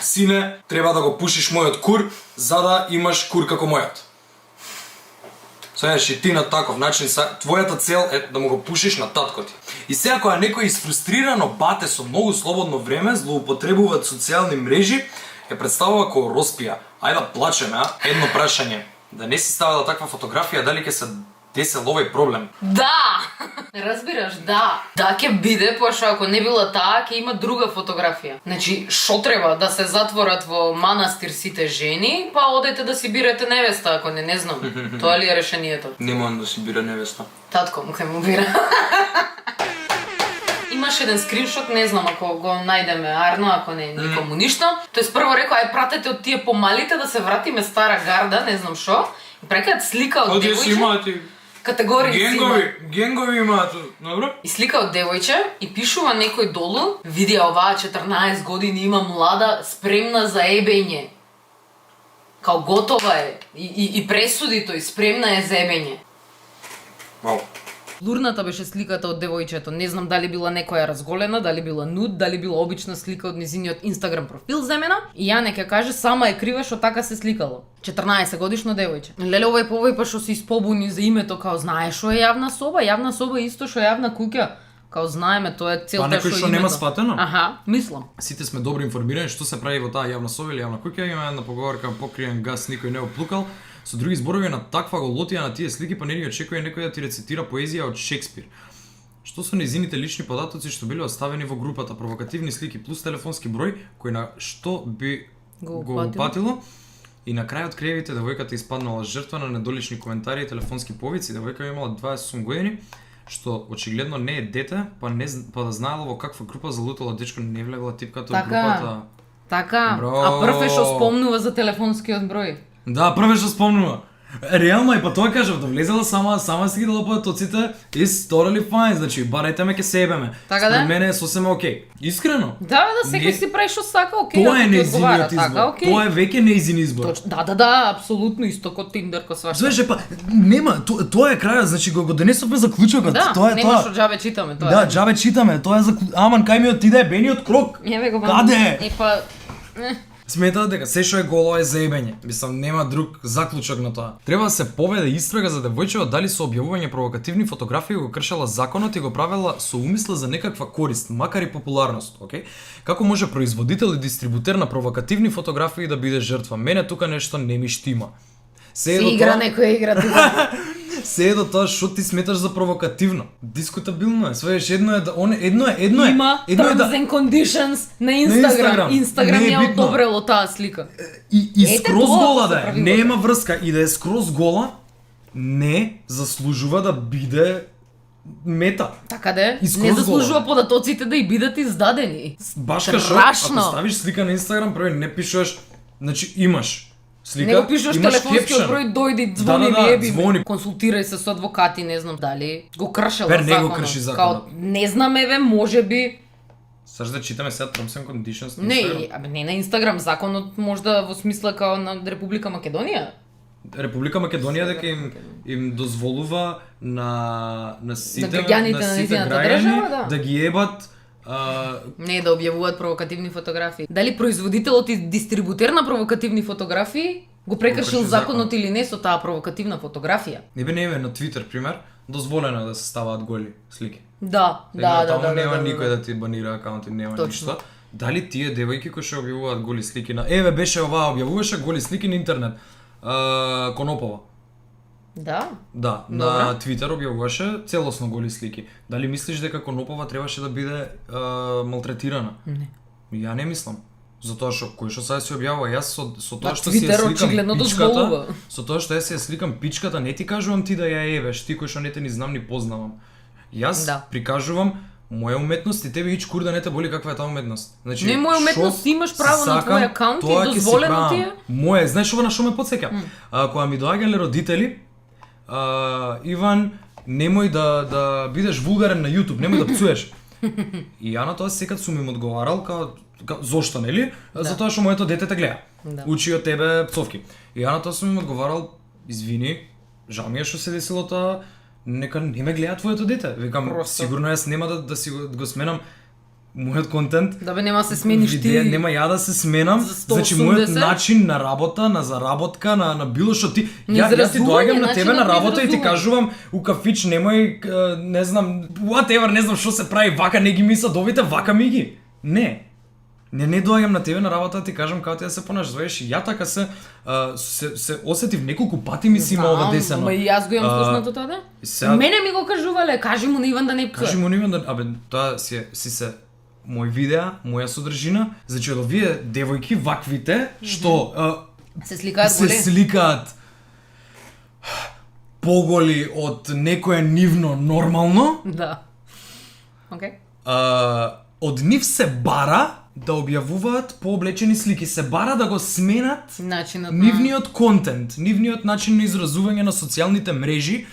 сине, треба да го пушиш мојот кур за да имаш кур како мојот. Знаеш, и ти на таков начин, твојата цел е да му го пушиш на татко ти. И сега кога некој изфрустрирано бате со многу слободно време, злоупотребуваат социјални мрежи, ја представува како роспија. Ајде да плачеме, едно прашање. Да не си ставила таква фотографија, дали ќе се десел овој проблем? Да! Разбираш, да. Да ќе биде, пошто ако не била таа, ќе има друга фотографија. Значи, шо треба да се затворат во манастир сите жени, па одете да си бирате невеста, ако не знам. Тоа ли е решението? Не можам да си бира невеста. Татко му му бира. Имаш еден скриншот, не знам ако го најдеме Арно, ако не никому ништо. Тоест прво рекол, ај пратете од тие помалите да се вратиме стара гарда, не знам шо. И прекаат слика од девојче. Категории генгови имаат, добро? И слика од девојче и пишува некој долу, види оваа 14 години има млада, спремна за ебење. Као готова е и пресуди тој, спремна е за ебење. Вау. Лурната беше сликата од девојчето. Не знам дали била некоја разголена, дали била нуд, дали била обична слика од низиниот Инстаграм профил земена. И ја нека каже сама е крива што така се сликало. 14 годишно девојче. Леле овој повој па што се испобуни за името, као знае што е јавна соба, јавна соба е исто што јавна куќа. Као знаеме, тоа е целта што името. Па некој што нема сфатено? Аха, мислам. Сите сме добро информирани што се прави во таа јавна соба или јавна куќа. Има една поговорка покриен газ никој не оплукал. Со други зборови, на таква голотија на тие слики па не ни очекува некој да ти рецитира поезија од Шекспир. Што со незините лични податоци што биле оставени во групата, провокативни слики плюс телефонски број кој на што би го упатило, и на крајот криевите девојката испаднала жртва на недолични коментари и телефонски повици. Девојка имала 28 години, што очигледно не е дете, па да знаела во каква група залутала дечко, не влегла типката од групата. Така, а прв е што спомнува за телефонскиот број. Да, прве што спомнува. Реално и па тоа кажав, да влезела сама си ги дала податоците, is totally fine, значи барајте ме ке себеме. Така да? Според мене е сосема окей. Искрено. Да, секој си прави што сака, окей, тоа е нејзиниот избор. Тоа е веќе нејзин избор. Да, апсолутно исто како Тиндер, ко свашта. Знаеш, па нема, тоа е крајот, значи го донесовме заклучокот. Да, тоа е нема што џабе читаме, тоа. Да, џабе читаме, тоа е аман кај ми отиде бениот крок. Каде? Епа Сметаат дека се што е голо е заебење. Мислам, нема друг заклучок на тоа. Треба да се поведе истрага за девојчева дали со објавување провокативни фотографии го кршела законот и го правела со умисла за некаква корист, макар и популарност, окей? Како може производител и дистрибутер на провокативни фотографии да биде жртва? Мене тука нешто не ми штима. Се игра некоја игра тука. Се е до тоа што ти сметаш за провокативно. Дискутабилно е. Свееш едно е да едно е. Има terms and conditions на Инстаграм. Инстаграм ја одобрело таа слика. И скроз гола да е. Нема врска и да е скроз гола, не заслужува да биде мета. Така да е. Не заслужува податоците да и бидат издадени. Баш кашо, ако ставиш слика на Инстаграм, прво не пишуваш, значи имаш слика, не го пишуваш телефонскиот број, дојди, звони ми, еби звони. Консултирај се со адвокати, не знам дали го кршела законот. Не го крши законот. Не знам, еве, можеби. Саш да читаме сега terms and conditions на Инстаграм? Не на Инстаграм, законот можда во смисла као на Република Македонија. Република Македонија дека им дозволува на сите граѓани да ги ебат не да објавуваат провокативни фотографии. Дали производителот и дистрибутер на провокативни фотографии го прекршил законот или не со таа провокативна фотографија? Не бе на Твитер пример, дозволено е да се ставаат голи слики. Да. Нема никој да ти банира акаунти, нема ништо. Дали тие девојки кои што објавуваат голи слики на еве беше оваа објавуваше голи слики на интернет. Конопова. Да, на Твитер објавуваше целосно голи слики. Дали мислиш дека Конопова требаше да биде малтретирана? Не. Ја не мислам. Затоа што кој што сега се објавува, јас со тоа што си ја сликам пичката, со тоа што јас си ја сликам пичката, не ти кажувам ти да ја евеш, ти кој што не те ни знам ни познавам. Јас прикажувам моја уметност и тебе ич кур да не те боли каква е таа уметност. Значи, не моја уметност, имаш право на твој акаунт и дозволено ти е. Моја, знаеш ова на што ме потсеќа? Кога ми доаѓале родители, Иван, немој да бидеш вулгарен на YouTube, немој да пцуеш. И ја на тоа секад сум им одговарал зошто, нели? Затоа што моето дете те гледа. Учи од тебе пцовки. И ја на тоа сум им одговарал, извини, жал ми е што се десило тоа, нека не ме гледа твоето дете. Викам, сигурно јас нема да си го сменам мојот контент. Да бе, нема се смениш ти. Нема ја да се сменам. Значи мојот начин на работа, на заработка, на било што ти јас ти доаѓам на тебе на работа и ти кажувам у кафич немој не знам whatever, не знам што се прави, вака не ги ми садовите, вака ми ги. Не доаѓам на тебе на работа да ти кажам како ти да се понашаш. Знаеш, ја така се осетив неколку пати ми си има ова десено. Ама и јас го имам слушнато тоа, да? Мене ми го кажувале, кажи му на Иван да не пцува. Кажи му на Иван да, тоа си се мој видеа, моја содржина, значи од овие девојки ваквите што се сликаат поголи од некое нивно нормално. Да. Океј. Од нив се бара да објавуваат пооблечени слики, се бара да го сменат нивниот контент, нивниот начин на изразување на социјалните мрежи.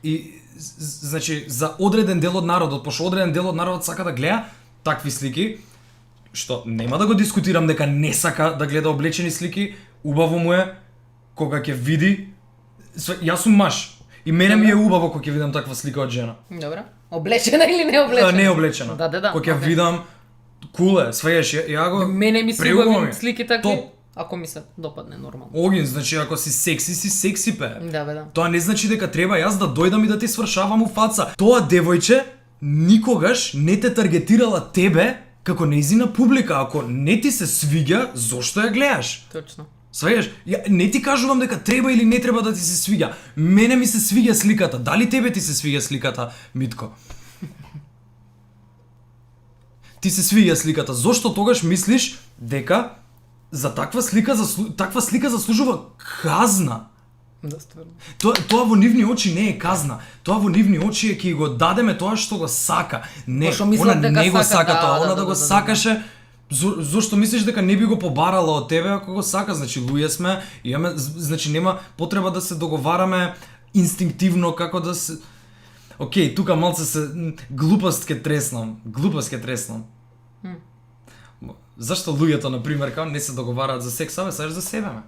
И значи за одреден дел од народот, пошто одреден дел од народот сака да гледа такви слики, што нема да го дискутирам дека не сака да гледа облечени слики, убаво му е кога ќе види, јас сум маж и мене ми е убаво кога ќе видам таква слика од жена. Добра. Облечена или не облечена? Не облечена. Да. Кога ќе видам куле, сваеш, ја го мене ми се убави слики такви. Ако ми се допадне нормално. Огин, значи ако си секси пе. Да. Тоа не значи дека треба јас да дојдам и да ти свршавам у фаца. Тоа девојче никогаш не те таргетирала тебе како нејзина публика. Ако не ти се свиѓа, зошто ја гледаш? Точно. Сваѓаш? Не ти кажувам дека треба или не треба да ти се свиѓа. Мене ми се свиѓа сликата. Дали тебе ти се свиѓа сликата, Митко? Ти се свиѓа сликата. Зошто тогаш мислиш дека за таква слика заслужува казна? Да, стварно. Тоа во нивни очи не е казна. Тоа во нивни очи е ќе го дадеме тоа што го сака. Не, она не го сака тоа, она да го сакаше. Зошто мислиш дека не би го побарала од тебе ако го сака? Значи луѓе сме, имаме, значи нема потреба да се договараме инстинктивно како да се. Океј, тука малце се глупост ке треснам. Зашто луѓето на пример како не се договараат за секс, абе саш за себе ме?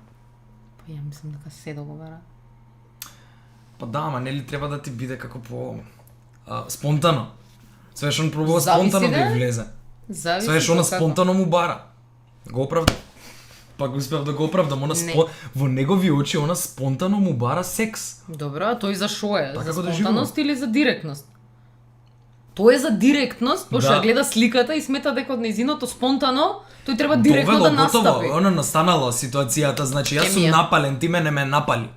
Па ја мислам дека се договараат. Па да, ама нели треба да ти биде како по спонтано. Све што он пробува спонтано да влезе. Све што она спонтано му бара. Го оправда. Пак успев да го оправдам, во негови очи она спонтано му бара секс. Добро, а тој за шо е? Така за спонтаност или за директност? Тој е за директност, пошто гледа сликата и смета дека од нејзиното спонтано, тој треба директно да настапи. Она настанала ситуацијата, значи јас сум напален, ти мене ме напали.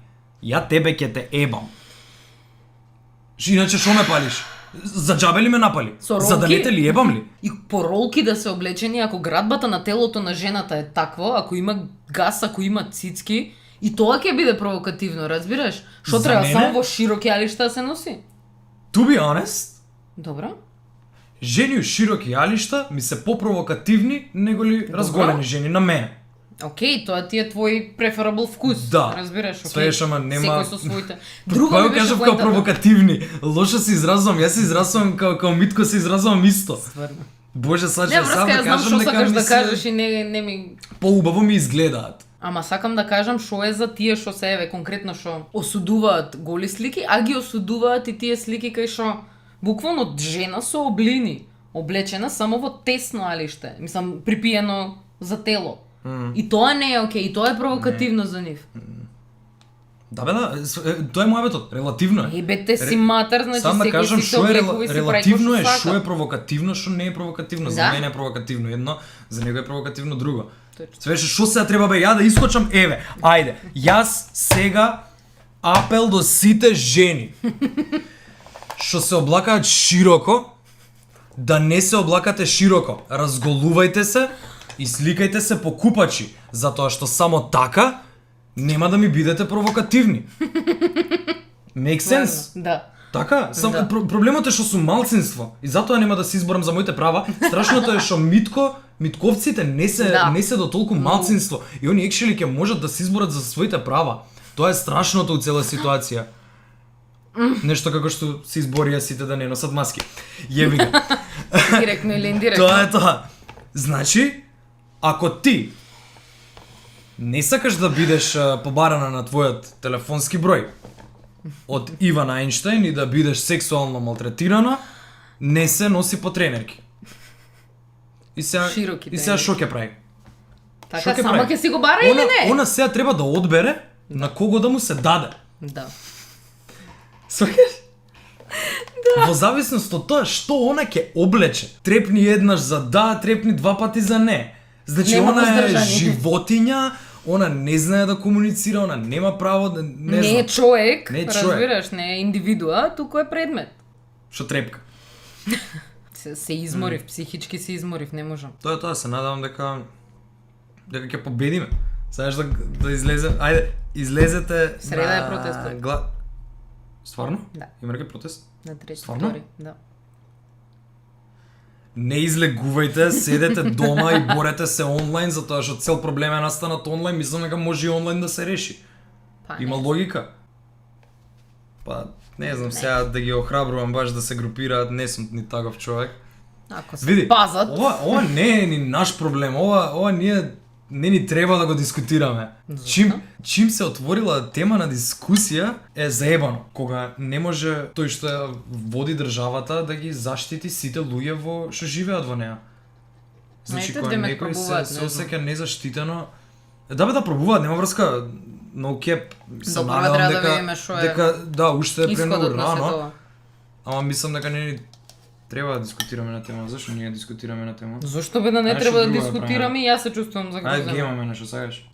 Ја тебе ќе те ебам. Иначе шо ме палиш? За џабе ли ме напали? За да не те ли ебам ли? И по ролки да се облечени, ако градбата на телото на жената е таква, ако има гас, ако има цицки, и тоа ќе биде провокативно, разбираш? Што треба само во широки јалишта да се носи? To be honest, добра. Жени у широки јалишта ми се попровокативни него ли разголени жени на мене. Океј, тоа ти е твој preferable вкус, разбираш, океј. Свееш, ама нема. Секој со своите. Друго ми беше кажав како провокативни. Лошо се изразувам, јас се изразувам како Митко се изразувам исто. Стварно. Боже, сача сам да кажам што сакаш да кажеш и не ми поубаво ми изгледаат. Ама сакам да кажам што е за тие што се еве конкретно што осудуваат голи слики, а ги осудуваат и тие слики кај што буквално жена со облини, облечена само во тесно алиште, мислам припиено за тело. И тоа не е окей, и тоа е провокативно за нив. Да бе, да, тоа е мојавето, релативно е. Ебете си матер, значи Сам да кажам секој си се што е облекува и си прави релативно како е, што што сака. е провокативно, што не е провокативно. За Да. мене е провокативно едно, за него е провокативно друго. Точно. Свеше што сега треба бе ја да искочам, еве, ајде. Јас сега апел до сите жени што се облакаат широко, да не се облакате широко. Разголувајте се и сликајте се по купачи, затоа што само така нема да ми бидете провокативни. Make sense? Да. Така, Да. Проблемот е што сум малцинство и затоа нема да се изборам за моите права. Страшното е што митковците не се до толку малцинство и они екшели ќе можат да се изборат за своите права. Тоа е страшното у цела ситуација. Нешто како што се изборија сите да не носат маски. Јеби го. Директно или индиректно. Тоа е тоа. Значи, ако ти не сакаш да бидеш побарана на твојот телефонски број од Иван Ајнштајн и да бидеш сексуално малтретирана, не се носи по тренерки. И сега што ќе прави? Така, Што ќе сама прави? ќе си го бара или не? Она сега треба да одбере на кого да му се даде. Да. Сваќаш? Во зависност од тоа што она ќе облече. Трепни еднаш за да, трепни два пати за не. Значи Нема она е воздржание. животиња, она не знае да комуницира, она нема право да не Не е знам. човек, Не е човек. разбираш, не е индивидуа, туку е предмет. Што трепка. Се изморив, психички се изморив, не можам. Тоа е тоа, се надевам дека ќе победиме. Знаеш да излезе, ајде, излезете Среда е протестот. Стварно? Да. Има ли протест? На 3 Стварно? втори, да. Не излегувајте, седете дома и борете се онлайн, затоа што цел проблем е настанат онлайн, мислам дека може и онлайн да се реши. Па Има не. логика. Па, не знам сега да ги охрабрувам баш да се групираат, не сум ни таков човек. Ако се Види, пазат. ова не е ни наш проблем, ова ние не ни треба да го дискутираме. Зошто? Чим се отворила тема на дискусија е заебано. Кога не може тој што ја води државата да ги заштити сите луѓе што живеат во неа. Значи Ете, кога демек некој пробуваат, се не знам. осеќа незаштитено, да бе да пробуваат, нема врска, no cap. Се Добро, надевам треба да видиме што е дека да, уште е премногу Исходот на рано. сето ова. Ама мислам дека не ни треба да дискутираме на тема. Зашто ние дискутираме на тема? Зошто бе да не Знаеш треба да што друго да дискутираме и јас се чувствувам Ајде загрозена. геймаме нешто сакаш.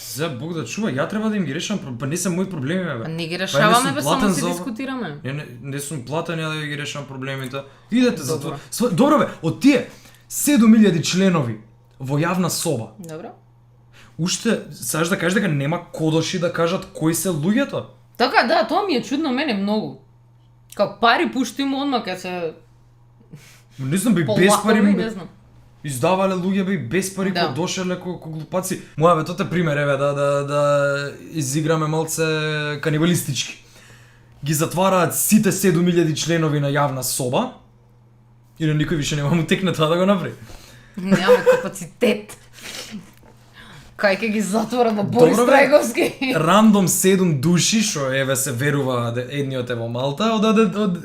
За Бог да чува, ја треба да им ги решам, па не се мои проблеми бе. Па не ги Па ја решаваме сум бе, платен само си за ова. дискутираме. Не сум платен ја да ги решам проблемите. Идете за Добро. тоа. Добро бе, од тие 7000 членови во јавна соба. Добро. Уште сакаш да кажеш дека нема кодоши да кажат кои се луѓето? Така, да, тоа ми е чудно мене многу. Као пари пушти му одма ке се Не знам, би без полакови, пари не знам. издавале луѓе би без пари Да. кои дошле ко глупаци. Моја бе, тоа е пример, еве, да изиграме малце канибалистички. Ги затвараат сите 7000 членови на јавна соба и на никој више нема му текне тоа да го направи. Нямаме капацитет. Кај ќе ги затвора во Борис Добро, бе. Трајковски? Рандом 7 души, што еве се верува едниот е во Малта, од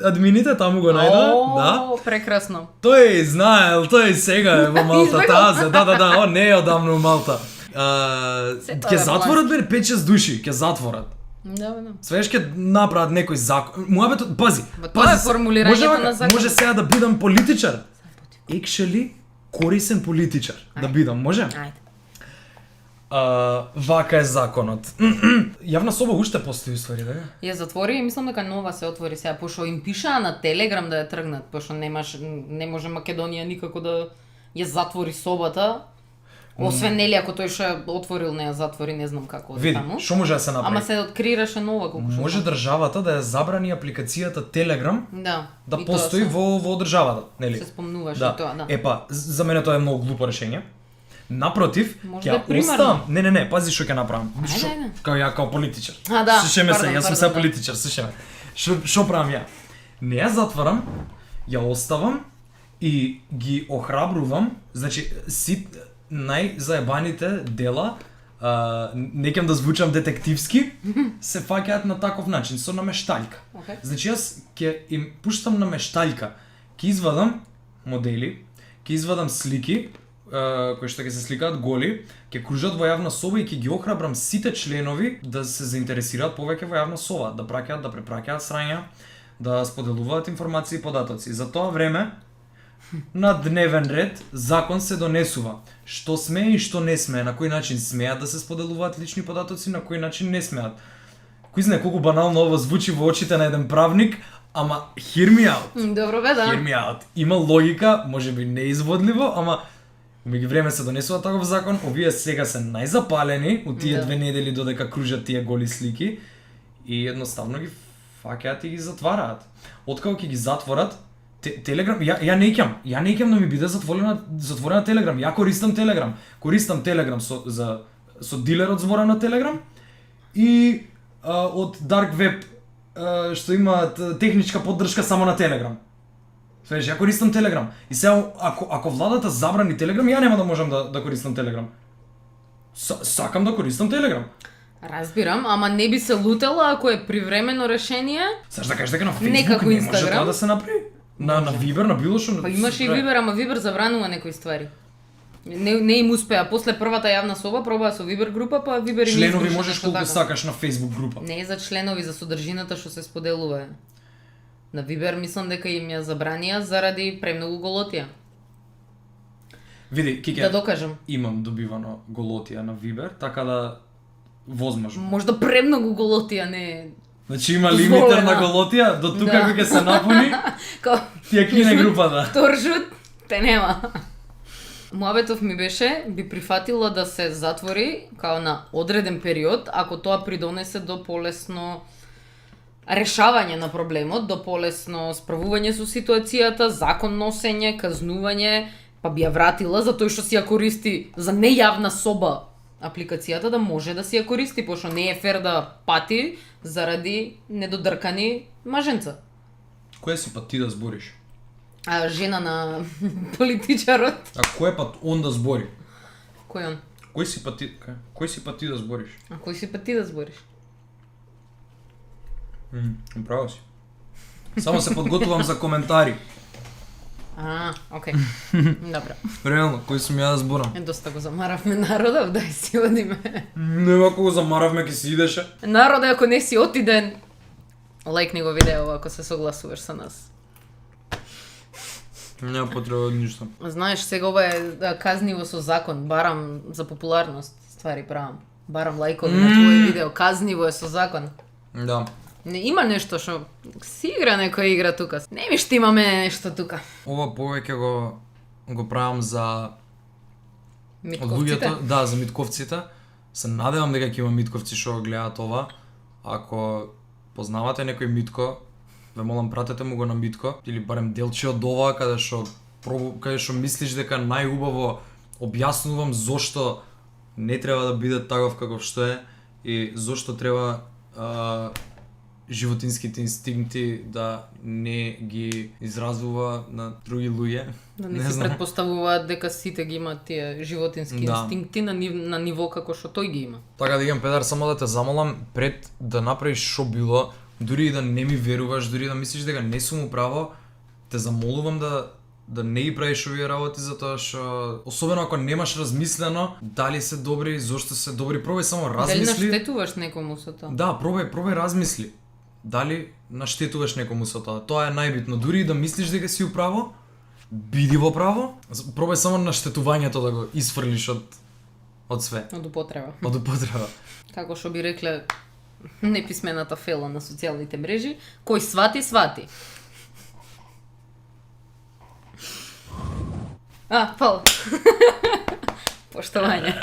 админите таму го најдоа, да. О, прекрасно. Тој знаел, тој сега е во Малта, Избегал. тазе, да, он не е одамно во Малта. Се тоа Ќе е затворат бе 5-6 души, ќе затворат. Да, бе, да. Свеш ќе направат некој закон. Мојабето, пази. Ба, тоа е се. формулирањето Може на вака, закон. Може сега да бидам политичар. Екшели корисен политичар да бидам, може? Ајде. Вака е законот. Јавна соба уште постои уствари, да? Ја затвори и мислам дека нова се отвори сега, пошто им пишаа на Телеграм да ја тргнат, пошто не може Македонија никако да ја затвори собата. Освен нели ако тој што ја отворил не ја затвори, не знам како оди Види, таму. што може да се направи? Ама се откриираше нова колку што. Може државата да ја забрани апликацијата Телеграм Да. да и тоа постои се- во државата, нели? Се спомнуваше Да. тоа, да. Епа, за мене тоа е многу глупо решение. Напротив, Може ќе да е примерно. оставам. Не, пази што ќе направам. Ајде, Што- ајде. Као ја као политичар. А, да, Слушај ме се, пардон, јас сум пардон, сега да. политичар, слушај ме. Што правам ја? Не ја затварам, ја оставам и ги охрабрувам, значи најзаебаните дела, не ќе да звучам детективски, се фаќаат на таков начин, со намештаljка. Океј. Значи јас ќе им пуштам намештаljка, ќе извадам модели, ќе извадам слики, кои што ќе се сликаат голи, ќе кружат во јавна соба и ќе ги охрабрам сите членови да се заинтересираат повеќе во јавна соба, да праќаат, да препраќаат срања, да споделуваат информации и податоци. За тоа време на дневен ред закон се донесува. Што смее и што не смее, на кој начин смеат да се споделуваат лични податоци, на кој начин не смеат. Кој знае колку банално ова звучи во очите на еден правник, ама hear me out. Добро бе, да. Hear me out. Има логика, можеби неизводливо, ама меѓу време се донесува таков закон, овие сега се најзапалени од тие 2 недели додека кружат тие голи слики и едноставно ги фаќаат и ги затвараат. Откако ќе ги затворат, Телеграм, ја не икам да ми биде затворена Телеграм. Ја користам Телеграм со дилерот збора на Телеграм и од Dark Web што имаат техничка поддршка само на Телеграм. Свеж, ја користам Телеграм. И сега ако владата забрани Телеграм, ја нема да можам да користам Телеграм. Сакам да користам Телеграм. Разбирам, ама не би се лутела ако е привремено решение. Саш да кажеш дека на Facebook не може тоа да се направи? На Viber, на било што... Па имаше и Viber, ама Viber забранува некои ствари. Не им успеа. После првата јавна соба пробаа со Viber група, па Viber им членови можеш колку сакаш на Facebook група. Не е за членови, за содржината што се споделува. На Viber мислам дека им ја забранија заради премногу голотија. Види, Кике, да докажам. Имам добивано голотија на Viber, така да возможно. Можда премногу голотија, не. Значи има лимитер на голотија, до тука кога ќе се напуни, тие кине групата. Втор жут, те нема. Муабетов ми беше, би прифатила да се затвори као на одреден период, ако тоа придонесе до полесно решавање на проблемот, до полесно справување со ситуацијата, закон носење, казнување, па би ја вратила за тој што си ја користи за нејавна соба апликацијата да може да си ја користи, пошто не е фер да пати заради недодркани маженца. Која си пат ти да збориш? Жена на политичарот. А кој пат он да збори? Кој он? Кој си пат ти да збориш? А кој си пат ти да збориш? Право си. Само се подготувам за коментари. Окей. Добро. Реално, кој сум ја да зборам? Доста го замаравме народов, дај си одиме. Нема кога замаравме, ке си идеше. Народе, ако не си отиден, лајкни го видео ако се согласуваш со нас. Нема потреба од ништо. Знаеш, сега ова е казниво со закон, барам за популарност ствари правам. Барам лајкови на твој видео, казниво е со закон. Да. Не има нешто што си игра некоја игра тука. Не ми што имаме нешто тука. Ова повеќе го правам за митковците. Да, за митковците. Се надевам дека ќе има митковци што го гледаат ова. Ако познавате некој митко, ве молам пратете му го на митко или барем делче од ова каде што мислиш дека најубаво објаснувам зошто не треба да биде таков каков што е и зошто треба животинските инстинкти да не ги изразува на други луѓе. Да не се предпоставуваат дека сите ги имаат тие животински инстинкти на ниво како што тој ги има. Така да Петар, само да те замолам пред да направиш шо било, дури и да не ми веруваш, дури да мислиш дека не сум управо, те замолувам да не ги правиш овие работи затоа што особено ако немаш размислено дали се добри, зошто се добри, пробај само размисли. Дали наштетуваш некому со тоа? Да, пробај размисли. Дали наштетуваш некому со тоа? Тоа е најбитно. Дури и да мислиш дека си управо, биди во право. Пробај само наштетувањето да го исфрлиш од све. Од употреба. Од употреба. Како што би рекле неписмената фела на социјалните мрежи, кој свати, свати. Фала. Поштовање.